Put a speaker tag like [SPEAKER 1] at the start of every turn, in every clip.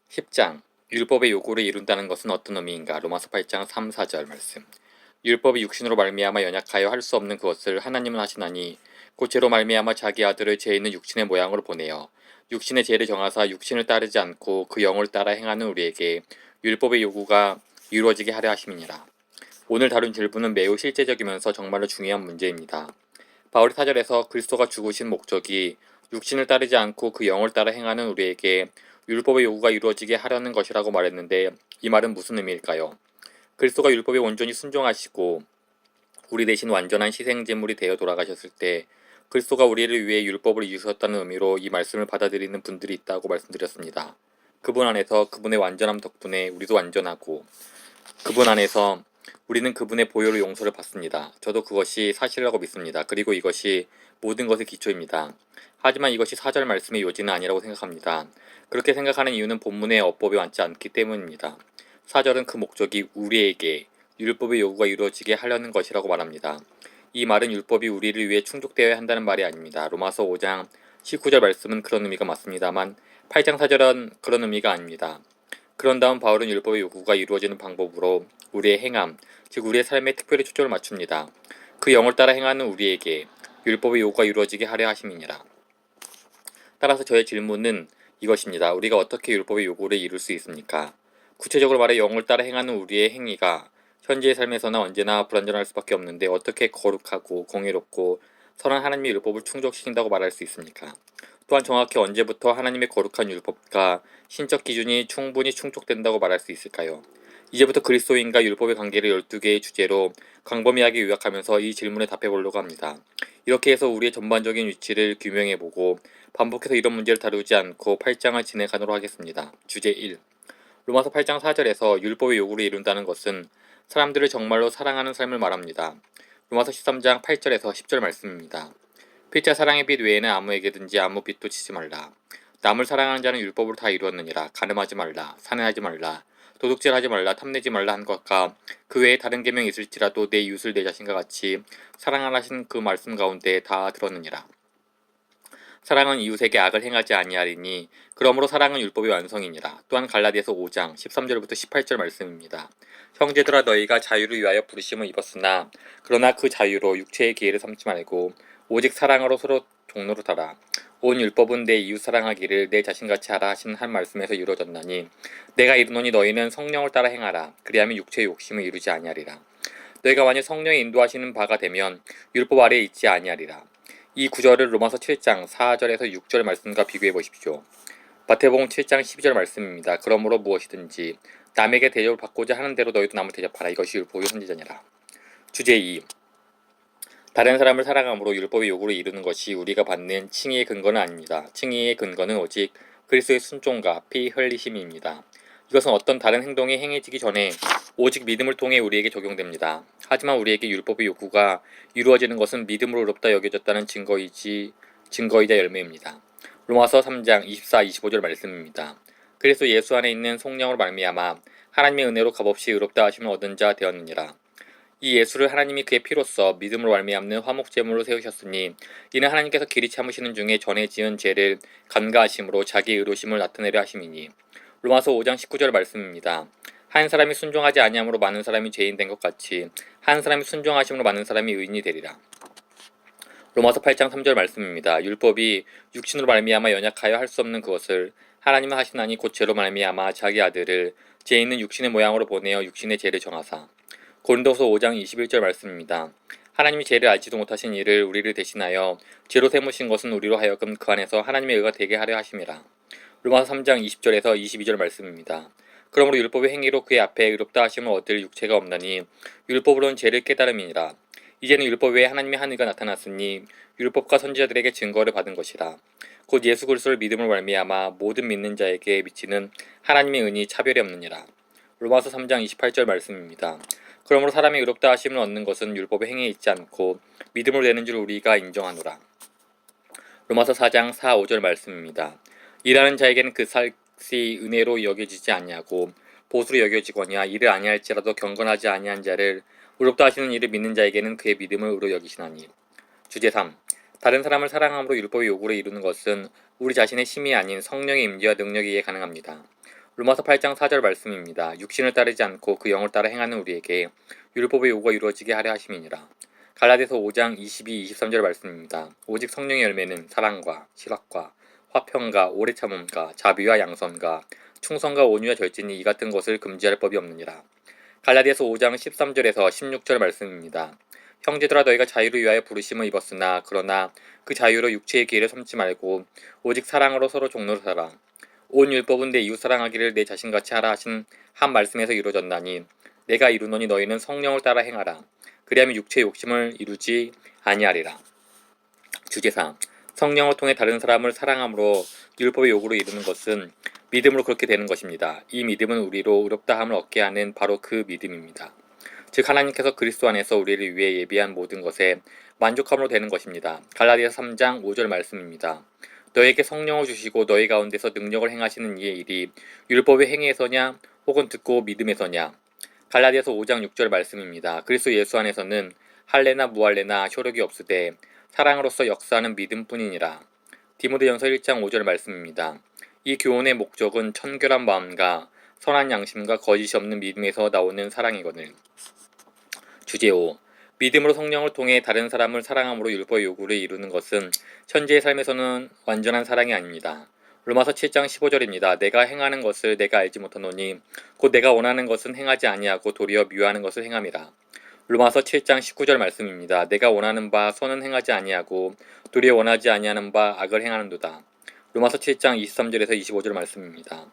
[SPEAKER 1] 10장 율법의 요구를 이룬다는 것은 어떤 의미인가? 로마서 8장 3, 4절 말씀. 율법이 육신으로 말미암아 연약하여 할 수 없는 그것을 하나님은 하시나니 곧 죄로 말미암아 자기 아들을 죄 있는 육신의 모양으로 보내어 육신의 죄를 정하사 육신을 따르지 않고 그 영을 따라 행하는 우리에게 율법의 요구가 이루어지게 하려 하심이니라. 오늘 다룬 질문은 매우 실제적이면서 정말로 중요한 문제입니다. 바울이 4절에서 그리스도가 죽으신 목적이 육신을 따르지 않고 그 영을 따라 행하는 우리에게 율법의 요구가 이루어지게 하려는 것이라고 말했는데, 이 말은 무슨 의미일까요? 그리스도가 율법에 온전히 순종하시고 우리 대신 완전한 희생제물이 되어 돌아가셨을 때 그리스도가 우리를 위해 율법을 이루셨다는 의미로 이 말씀을 받아들이는 분들이 있다고 말씀드렸습니다. 그분 안에서 그분의 완전함 덕분에 우리도 완전하고, 그분 안에서 우리는 그분의 보혈로 용서를 받습니다. 저도 그것이 사실이라고 믿습니다. 그리고 이것이 모든 것의 기초입니다. 하지만 이것이 4절 말씀의 요지는 아니라고 생각합니다. 그렇게 생각하는 이유는 본문의 어법이 맞지 않기 때문입니다. 4절은 그 목적이 우리에게 율법의 요구가 이루어지게 하려는 것이라고 말합니다. 이 말은 율법이 우리를 위해 충족되어야 한다는 말이 아닙니다. 로마서 5장 19절 말씀은 그런 의미가 맞습니다만 8장 4절은 그런 의미가 아닙니다. 그런 다음 바울은 율법의 요구가 이루어지는 방법으로 우리의 행함, 즉 우리의 삶에 특별히 초점을 맞춥니다. 그 영을 따라 행하는 우리에게 율법의 요구가 이루어지게 하려 하심이니라. 따라서 저의 질문은 이것입니다. 우리가 어떻게 율법의 요구를 이룰 수 있습니까? 구체적으로 말해 영을 따라 행하는 우리의 행위가 현재의 삶에서나 언제나 불완전할 수밖에 없는데 어떻게 거룩하고 공의롭고 선한 하나님의 율법을 충족시킨다고 말할 수 있습니까? 또한 정확히 언제부터 하나님의 거룩한 율법과 신적 기준이 충분히 충족된다고 말할 수 있을까요? 이제부터 그리스도인과 율법의 관계를 12개의 주제로 광범위하게 요약하면서 이 질문에 답해보려고 합니다. 이렇게 해서 우리의 전반적인 위치를 규명해보고 반복해서 이런 문제를 다루지 않고 8장을 진행하도록 하겠습니다. 주제 1. 로마서 8장 4절에서 율법의 요구를 이룬다는 것은 사람들을 정말로 사랑하는 삶을 말합니다. 로마서 13장 8절에서 10절 말씀입니다. 피차 사랑의 빛 외에는 아무에게든지 아무 빛도 치지 말라. 남을 사랑하는 자는 율법으로 다 이루었느니라. 간음하지 말라. 살인하지 말라. 도둑질하지 말라. 탐내지 말라 한 것과 그 외에 다른 계명이 있을지라도 내 이웃을 내 자신과 같이 사랑하라신 그 말씀 가운데 다 들었느니라. 사랑은 이웃에게 악을 행하지 아니하리니 그러므로 사랑은 율법의 완성이니라. 또한 갈라디아서 5장 13절부터 18절 말씀입니다. 형제들아 너희가 자유를 위하여 부르심을 입었으나 그러나 그 자유로 육체의 기회를 삼지 말고 오직 사랑으로 서로 종로로 달아. 온 율법은 내 이웃 사랑하기를 내 자신같이 하라 하신 한 말씀에서 이루어졌나니 내가 이르노니 너희는 성령을 따라 행하라. 그리하면 육체의 욕심을 이루지 아니하리라. 너희가 만일 성령이 인도하시는 바가 되면 율법 아래에 있지 아니하리라. 이 구절을 로마서 7장 4절에서 6절 말씀과 비교해 보십시오. 마태복음 7장 12절 말씀입니다. 그러므로 무엇이든지 남에게 대접을 받고자 하는 대로 너희도 남을 대접하라. 이것이 율법의 선지자니라. 주제 2. 다른 사람을 사랑함으로 율법의 요구를 이루는 것이 우리가 받는 칭의의 근거는 아닙니다. 칭의의 근거는 오직 그리스도의 순종과 피 흘리심입니다. 이것은 어떤 다른 행동이 행해지기 전에 오직 믿음을 통해 우리에게 적용됩니다. 하지만 우리에게 율법의 요구가 이루어지는 것은 믿음으로 의롭다 여겨졌다는 증거이자 열매입니다. 로마서 3장 24, 25절 말씀입니다. 그래서 예수 안에 있는 성령으로 말미암아 하나님의 은혜로 값없이 의롭다 하심을 얻은 자 되었느니라. 이 예수를 하나님이 그의 피로써 믿음으로 말미암는 화목제물로 세우셨으니 이는 하나님께서 길이 참으시는 중에 전에 지은 죄를 간과하심으로 자기의 의로심을 나타내려 하심이니. 로마서 5장 19절 말씀입니다. 한 사람이 순종하지 아니함으로 많은 사람이 죄인 된 것 같이 한 사람이 순종하심으로 많은 사람이 의인이 되리라. 로마서 8장 3절 말씀입니다. 율법이 육신으로 말미암아 연약하여 할 수 없는 그것을 하나님은 하시나니 곧 죄로 말미암아 자기 아들을 죄 있는 육신의 모양으로 보내어 육신의 죄를 정하사. 고린도서 5장 21절 말씀입니다. 하나님이 죄를 알지도 못하신 이를 우리를 대신하여 죄로 세무신 것은 우리로 하여금 그 안에서 하나님의 의가 되게 하려 하심이라. 로마서 3장 20절에서 22절 말씀입니다. 그러므로 율법의 행위로 그의 앞에 의롭다 하심을 얻을 육체가 없나니 율법으로는 죄를 깨달음이니라. 이제는 율법 외에 하나님의 한 의가 나타났으니 율법과 선지자들에게 증거를 받은 것이라. 곧 예수 그리스도를 믿음을 말미암아 모든 믿는 자에게 미치는 하나님의 은이 차별이 없느니라. 로마서 3장 28절 말씀입니다. 그러므로 사람이 의롭다 하심을 얻는 것은 율법의 행위에 있지 않고 믿음으로 되는 줄 우리가 인정하노라. 로마서 4장 4, 5절 말씀입니다. 일하는 자에게는 그 삭이 은혜로 여겨지지 아니하고 보수로 여겨지거니와 이를 아니할지라도 경건하지 아니한 자를 의롭다 하시는 이를 믿는 자에게는 그의 믿음을 의로 여기시나니. 주제 3. 다른 사람을 사랑함으로 율법의 요구를 이루는 것은 우리 자신의 힘이 아닌 성령의 임재와 능력에 의해 가능합니다. 로마서 8장 4절 말씀입니다. 육신을 따르지 않고 그 영을 따라 행하는 우리에게 율법의 요구가 이루어지게 하려 하심이니라. 갈라디아서 5장 22, 23절 말씀입니다. 오직 성령의 열매는 사랑과 실학과 화평과 오래 참음과 자비와 양선과 충성과 온유와 절제니 이 같은 것을 금지할 법이 없느니라. 갈라디아서 5장 13절에서 16절 말씀입니다. 형제들아 너희가 자유를 위하여 부르심을 입었으나 그러나 그 자유로 육체의 기회를 삼지 말고 오직 사랑으로 서로 종로를 살아. 온 율법은 내 이웃 사랑하기를 내 자신같이 하라 하신 한 말씀에서 이루어졌나니 내가 이루노니 너희는 성령을 따라 행하라. 그리하면 육체의 욕심을 이루지 아니하리라. 주제사 성령을 통해 다른 사람을 사랑함으로 율법의 요구로 이루는 것은 믿음으로 그렇게 되는 것입니다. 이 믿음은 우리로 의롭다함을 얻게 하는 바로 그 믿음입니다. 즉 하나님께서 그리스도 안에서 우리를 위해 예비한 모든 것에 만족함으로 되는 것입니다. 갈라디아서 3장 5절 말씀입니다. 너에게 성령을 주시고 너희 가운데서 능력을 행하시는 이의 일이 율법의 행위에서냐 혹은 듣고 믿음에서냐. 갈라디아서 5장 6절 말씀입니다. 그리스도 예수 안에서는 할례나 무할례나 효력이 없으되 사랑으로서 역사하는 믿음뿐이니라. 디모데전서 1장 5절 말씀입니다. 이 교훈의 목적은 청결한 마음과 선한 양심과 거짓이 없는 믿음에서 나오는 사랑이거늘. 주제 5. 믿음으로 성령을 통해 다른 사람을 사랑함으로 율법의 요구를 이루는 것은 현재의 삶에서는 완전한 사랑이 아닙니다. 로마서 7장 15절입니다. 내가 행하는 것을 내가 알지 못하노니 곧 내가 원하는 것은 행하지 아니하고 도리어 미워하는 것을 행함이라. 로마서 7장 19절 말씀입니다. 내가 원하는 바 선은 행하지 아니하고 도리어 원하지 아니하는 바 악을 행하는도다. 로마서 7장 23절에서 25절 말씀입니다.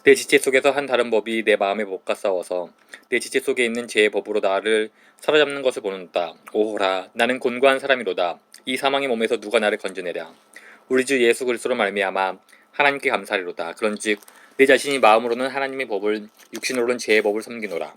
[SPEAKER 1] 내 지체 속에서 한 다른 법이 내 마음의 법과 싸워서 내 지체 속에 있는 죄의 법으로 나를 사로잡는 것을 보는도다. 오호라 나는 곤고한 사람이로다. 이 사망의 몸에서 누가 나를 건져내랴. 우리 주 예수 그리스도로 말미암아 하나님께 감사하리로다. 그런즉 내 자신이 마음으로는 하나님의 법을 육신으로는 죄의 법을 섬기노라.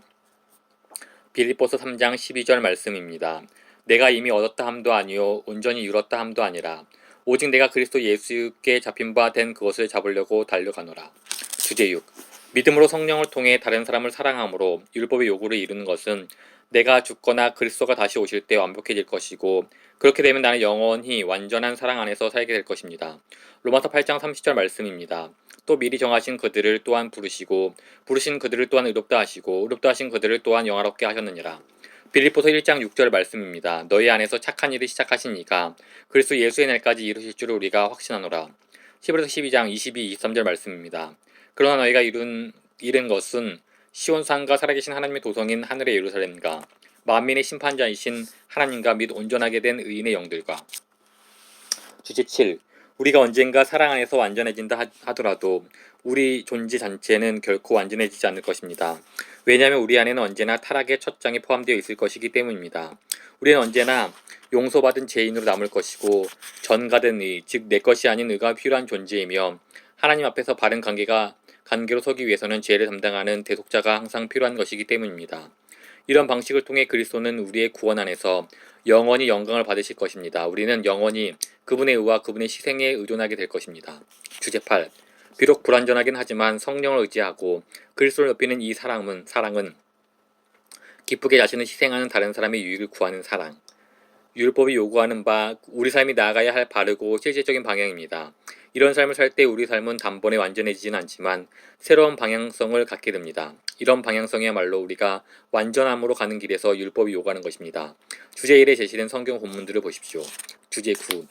[SPEAKER 1] 빌립보서 3장 12절 말씀입니다. 내가 이미 얻었다 함도 아니요 온전히 이뤘다 함도 아니라 오직 내가 그리스도 예수께 잡힌 바 된 그것을 잡으려고 달려가노라. 주제 6. 믿음으로 성령을 통해 다른 사람을 사랑함으로 율법의 요구를 이루는 것은 내가 죽거나 그리스도가 다시 오실 때 완벽해질 것이고 그렇게 되면 나는 영원히 완전한 사랑 안에서 살게 될 것입니다. 로마서 8장 30절 말씀입니다. 또 미리 정하신 그들을 또한 부르시고 부르신 그들을 또한 의롭다 하시고 의롭다 하신 그들을 또한 영화롭게 하셨느니라. 빌립보서 1장 6절 말씀입니다. 너희 안에서 착한 일을 시작하신 이가 그리스도 예수의 날까지 이루실 줄을 우리가 확신하노라. 히브리서 12장 22, 23절 말씀입니다. 그러나 너희가 이룬 것은 시온산과 살아계신 하나님의 도성인 하늘의 예루살렘과 만민의 심판자이신 하나님과 및 온전하게 된 의인의 영들과. 주제 7. 우리가 언젠가 사랑 안에서 완전해진다 하더라도 우리 존재 전체는 결코 완전해지지 않을 것입니다. 왜냐하면 우리 안에는 언제나 타락의 첫 장이 포함되어 있을 것이기 때문입니다. 우리는 언제나 용서받은 죄인으로 남을 것이고 전가된 의, 즉 내 것이 아닌 의가 필요한 존재이며 하나님 앞에서 바른 관계로 서기 위해서는 죄를 담당하는 대속자가 항상 필요한 것이기 때문입니다. 이런 방식을 통해 그리스도는 우리의 구원 안에서 영원히 영광을 받으실 것입니다. 우리는 영원히 그분의 의와 그분의 희생에 의존하게 될 것입니다. 주제 8. 비록 불완전하긴 하지만 성령을 의지하고 그리스도를 높이는 이 사랑은 기쁘게 자신을 희생하는 다른 사람의 유익을 구하는 사랑. 율법이 요구하는 바 우리 삶이 나아가야 할 바르고 실질적인 방향입니다. 이런 삶을 살 때 우리 삶은 단번에 완전해지지는 않지만 새로운 방향성을 갖게 됩니다. 이런 방향성이야말로 우리가 완전함으로 가는 길에서 율법이 요구하는 것입니다. 주제 1에 제시된 성경 본문들을 보십시오. 주제 9.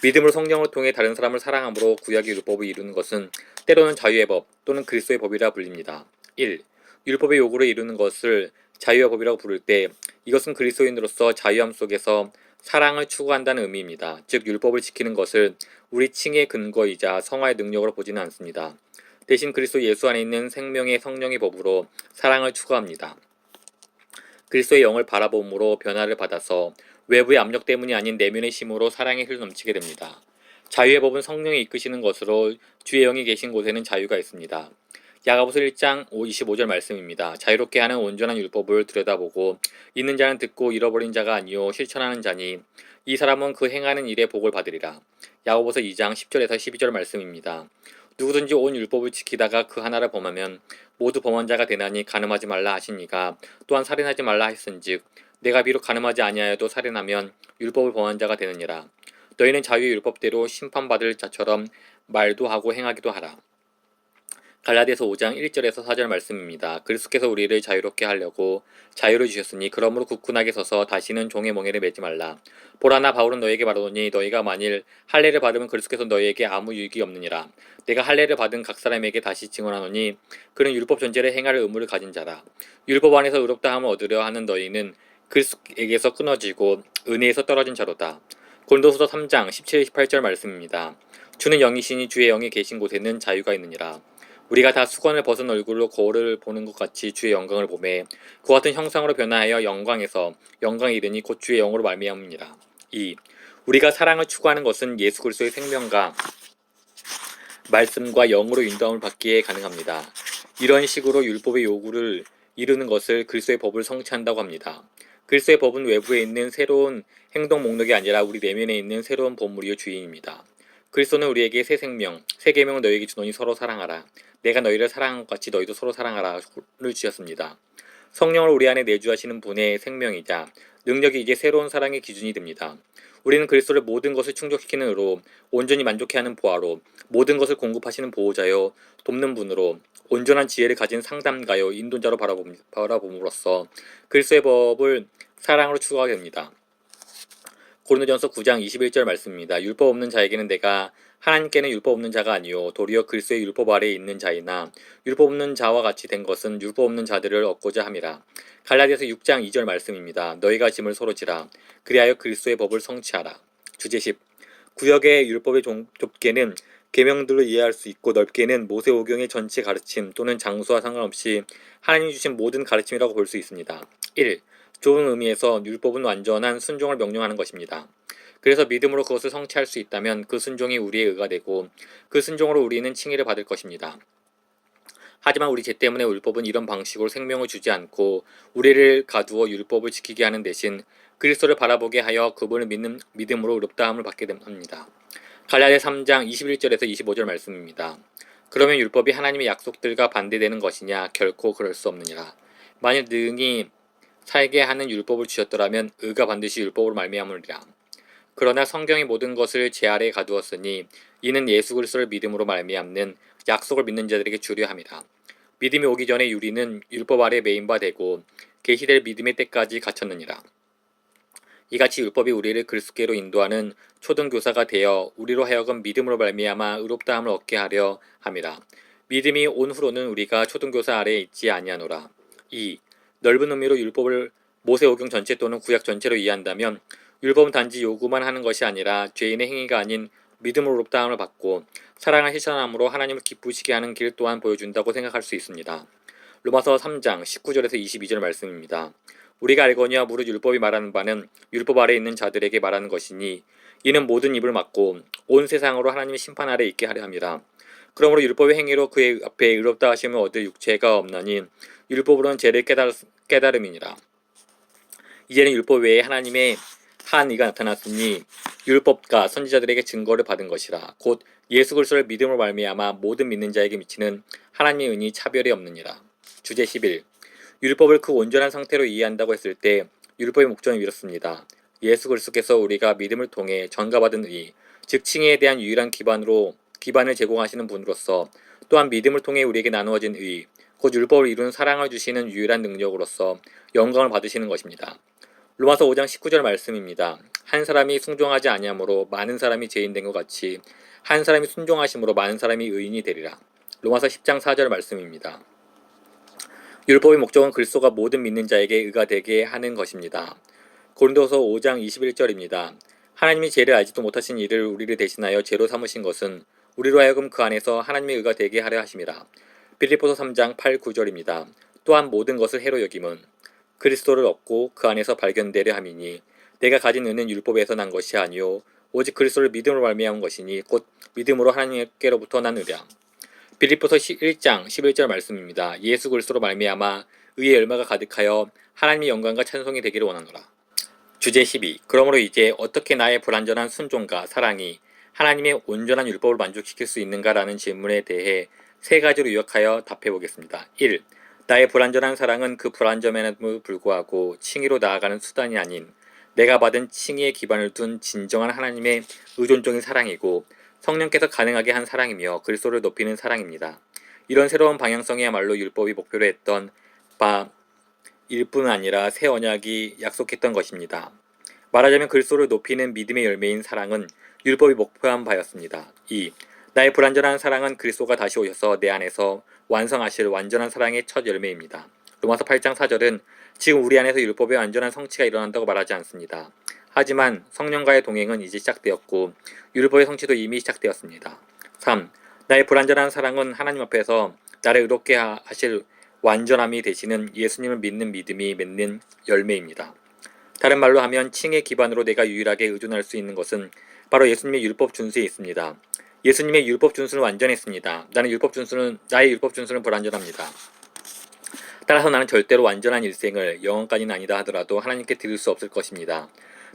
[SPEAKER 1] 믿음으로 성령을 통해 다른 사람을 사랑함으로 구약의 율법을 이루는 것은 때로는 자유의 법 또는 그리스도의 법이라 불립니다. 1. 율법의 요구를 이루는 것을 자유의 법이라고 부를 때 이것은 그리스도인으로서 자유함 속에서 사랑을 추구한다는 의미입니다. 즉 율법을 지키는 것을 우리 칭의 근거이자 성화의 능력으로 보지는 않습니다. 대신 그리스도 예수 안에 있는 생명의 성령의 법으로 사랑을 추구합니다. 그리스도의 영을 바라봄으로 변화를 받아서 외부의 압력 때문이 아닌 내면의 힘으로 사랑이 흘러넘치게 됩니다. 자유의 법은 성령이 이끄시는 것으로 주의 영이 계신 곳에는 자유가 있습니다. 야고보서 1장 25절 말씀입니다. 자유롭게 하는 온전한 율법을 들여다보고 있는 자는 듣고 잃어버린 자가 아니요 실천하는 자니 이 사람은 그 행하는 일에 복을 받으리라. 야고보서 2장 10절에서 12절 말씀입니다. 누구든지 온 율법을 지키다가 그 하나를 범하면 모두 범한 자가 되나니 간음하지 말라 하시니가 또한 살인하지 말라 하셨은즉 내가 비록 간음하지 아니하여도 살인하면 율법을 범한 자가 되느니라. 너희는 자유의 율법대로 심판받을 자처럼 말도 하고 행하기도 하라. 갈라디아서 5장 1절에서 4절 말씀입니다. 그리스도께서 우리를 자유롭게 하려고 자유를 주셨으니 그러므로 굳건하게 서서 다시는 종의 멍에를 매지 말라. 보라 나 바울은 너에게 말하노니 너희가 만일 할례를 받으면 그리스도께서 너희에게 아무 유익이 없느니라. 내가 할례를 받은 각 사람에게 다시 증언하노니 그는 율법 전제를 행할 의무를 가진 자라. 율법 안에서 의롭다함을 얻으려 하는 너희는 그리스도에게서 끊어지고 은혜에서 떨어진 자로다. 고린도후서 3장 17, 18절 말씀입니다. 주는 영이시니 주의 영이 계신 곳에는 자유가 있느니라. 우리가 다 수건을 벗은 얼굴로 거울을 보는 것 같이 주의 영광을 보매 그와 같은 형상으로 변화하여 영광에서 영광에 이르니 곧 주의 영으로 말미암으니라. 2. 우리가 사랑을 추구하는 것은 예수 그리스도의 생명과 말씀과 영으로 인도함을 받기에 가능합니다. 이런 식으로 율법의 요구를 이루는 것을 그리스도의 법을 성취한다고 합니다. 그리스도의 법은 외부에 있는 새로운 행동 목록이 아니라 우리 내면에 있는 새로운 본물이요 주인입니다. 그리스도는 우리에게 새 생명, 새 계명을 너희에게 주노니 서로 사랑하라. 내가 너희를 사랑한 것 같이 너희도 서로 사랑하라를 주셨습니다. 성령을 우리 안에 내주하시는 분의 생명이자 능력이 이제 새로운 사랑의 기준이 됩니다. 우리는 그리스도를 모든 것을 충족시키는 의로 온전히 만족해 하는 보화로 모든 것을 공급하시는 보호자요 돕는 분으로 온전한 지혜를 가진 상담가요 인도자로 바라봄으로써 그리스도의 법을 사랑으로 추구하게 됩니다. 고린도전서 9장 21절 말씀입니다. 율법 없는 자에게는 내가 하나님께는 율법 없는 자가 아니요 도리어 그리스도의 율법 아래에 있는 자이나 율법 없는 자와 같이 된 것은 율법 없는 자들을 얻고자 함이라. 갈라디아서 6장 2절 말씀입니다. 너희가 짐을 서로 지라 그리하여 그리스도의 법을 성취하라. 주제 10. 구역의 율법의 좁게는 계명들로 이해할 수 있고 넓게는 모세오경의 전체 가르침 또는 장소와 상관없이 하나님이 주신 모든 가르침이라고 볼 수 있습니다. 1. 좁은 의미에서 율법은 완전한 순종을 명령하는 것입니다. 그래서 믿음으로 그것을 성취할 수 있다면 그 순종이 우리의 의가 되고 그 순종으로 우리는 칭의를 받을 것입니다. 하지만 우리 죄 때문에 율법은 이런 방식으로 생명을 주지 않고 우리를 가두어 율법을 지키게 하는 대신 그리스도를 바라보게 하여 그분을 믿는 믿음으로 의롭다함을 받게 됩니다. 갈라디아 3장 21절에서 25절 말씀입니다. 그러면 율법이 하나님의 약속들과 반대되는 것이냐? 결코 그럴 수 없느니라. 만일 능히 살게 하는 율법을 주셨더라면 의가 반드시 율법으로 말미암으리라. 그러나 성경이 모든 것을 제 아래에 가두었으니 이는 예수 그리스도를 믿음으로 말미암는 약속을 믿는 자들에게 주려 함이라. 믿음이 오기 전에 유리는 율법 아래 매인 바 되고 계시될 믿음의 때까지 갇혔느니라. 이같이 율법이 우리를 그리스도께로 인도하는 초등교사가 되어 우리로 하여금 믿음으로 말미암아 의롭다함을 얻게 하려 함이라. 믿음이 온 후로는 우리가 초등교사 아래에 있지 아니하노라. 2. 넓은 의미로 율법을 모세오경 전체 또는 구약 전체로 이해한다면 율법은 단지 요구만 하는 것이 아니라 죄인의 행위가 아닌 믿음으로 의롭다함을 받고 사랑을 실천함으로 하나님을 기쁘시게 하는 길 또한 보여준다고 생각할 수 있습니다. 로마서 3장 19절에서 22절 말씀입니다. 우리가 알거니와 무릇 율법이 말하는 바는 율법 아래에 있는 자들에게 말하는 것이니 이는 모든 입을 막고 온 세상으로 하나님의 심판 아래 있게 하려 함이라. 그러므로 율법의 행위로 그의 앞에 의롭다 하심을 얻을 육체가 없나니 율법으로는 죄를 깨달음이니라. 이제는 율법 외에 하나님의 한 이가 나타났으니 율법과 선지자들에게 증거를 받은 것이라. 곧 예수 그리스도를 믿음으로 말미암아 모든 믿는 자에게 미치는 하나님의 은이 차별이 없느니라. 주제 11. 율법을 그 온전한 상태로 이해한다고 했을 때 율법의 목적은 이렇습니다. 예수 그리스도께서 우리가 믿음을 통해 전가받은 의, 즉 칭의에 대한 유일한 기반을 제공하시는 분으로서 또한 믿음을 통해 우리에게 나누어진 의, 곧 율법을 이루는 사랑을 주시는 유일한 능력으로서 영광을 받으시는 것입니다. 로마서 5장 19절 말씀입니다. 한 사람이 순종하지 아니하므로 많은 사람이 죄인 된 것 같이 한 사람이 순종하심으로 많은 사람이 의인이 되리라. 로마서 10장 4절 말씀입니다. 율법의 목적은 그리스도가 모든 믿는 자에게 의가 되게 하는 것입니다. 고린도서 5장 21절입니다. 하나님이 죄를 알지도 못하신 이를 우리를 대신하여 죄로 삼으신 것은 우리로 하여금 그 안에서 하나님의 의가 되게 하려 하심이라. 빌립보서 3장 8, 9절입니다. 또한 모든 것을 해로 여김은 그리스도를 얻고 그 안에서 발견되려 함이니 내가 가진 은은 율법에서 난 것이 아니요 오직 그리스도를 믿음으로 말미암은 것이니 곧 믿음으로 하나님께로부터 난 의라. 빌립보서 1장 11절 말씀입니다. 예수 그리스도로 말미암아 의의 열매가 가득하여 하나님의 영광과 찬송이 되기를 원하노라. 주제 12. 그러므로 이제 어떻게 나의 불완전한 순종과 사랑이 하나님의 온전한 율법을 만족시킬 수 있는가라는 질문에 대해 세 가지로 요약하여 답해 보겠습니다. 1. 나의 불완전한 사랑은 그 불완전함에도 불구하고 칭의로 나아가는 수단이 아닌 내가 받은 칭의의 기반을 둔 진정한 하나님의 의존적인 사랑이고 성령께서 가능하게 한 사랑이며 그리스도를 높이는 사랑입니다. 이런 새로운 방향성이야말로 율법이 목표로 했던 바일 뿐 아니라 새 언약이 약속했던 것입니다. 말하자면 그리스도를 높이는 믿음의 열매인 사랑은 율법이 목표한 바였습니다. 2. 나의 불완전한 사랑은 그리스도가 다시 오셔서 내 안에서 완성하실 완전한 사랑의 첫 열매입니다. 로마서 8장 4절은 지금 우리 안에서 율법의 완전한 성취가 일어난다고 말하지 않습니다. 하지만 성령과의 동행은 이제 시작되었고 율법의 성취도 이미 시작되었습니다. 3. 나의 불완전한 사랑은 하나님 앞에서 나를 의롭게 하실 완전함이 되시는 예수님을 믿는 믿음이 맺는 열매입니다. 다른 말로 하면 칭의 기반으로 내가 유일하게 의존할 수 있는 것은 바로 예수님의 율법 준수에 있습니다. 예수님의 율법 준수는 완전했습니다. 나의 율법 준수는 불완전합니다. 따라서 나는 절대로 완전한 일생을 영원까지는 아니다 하더라도 하나님께 드릴 수 없을 것입니다.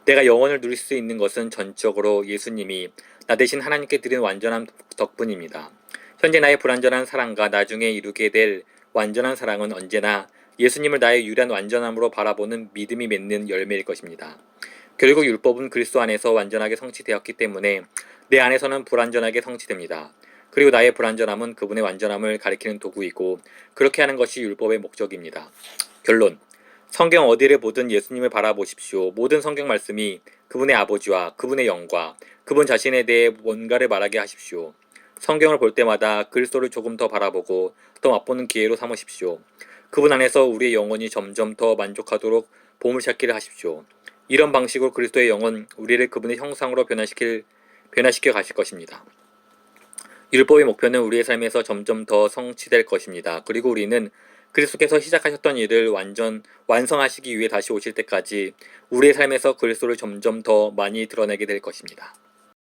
[SPEAKER 1] 내가 영원을 누릴 수 있는 것은 전적으로 예수님이 나 대신 하나님께 드린 완전한 덕분입니다. 현재 나의 불완전한 사랑과 나중에 이루게 될 완전한 사랑은 언제나 예수님을 나의 유일한 완전함으로 바라보는 믿음이 맺는 열매일 것입니다. 결국 율법은 그리스도 안에서 완전하게 성취되었기 때문에 내 안에서는 불완전하게 성취됩니다. 그리고 나의 불완전함은 그분의 완전함을 가리키는 도구이고 그렇게 하는 것이 율법의 목적입니다. 결론. 성경 어디를 보든 예수님을 바라보십시오. 모든 성경 말씀이 그분의 아버지와 그분의 영과 그분 자신에 대해 뭔가를 말하게 하십시오. 성경을 볼 때마다 그리스도를 조금 더 바라보고 더 맛보는 기회로 삼으십시오. 그분 안에서 우리의 영혼이 점점 더 만족하도록 보물찾기를 하십시오. 이런 방식으로 그리스도의 영은 우리를 그분의 형상으로 변화시켜 가실 것입니다. 율법의 목표는 우리의 삶에서 점점 더 성취될 것입니다. 그리고 우리는 그리스도께서 시작하셨던 일을 완성하시기 위해 다시 오실 때까지 우리의 삶에서 그리스도를 점점 더 많이 드러내게 될 것입니다.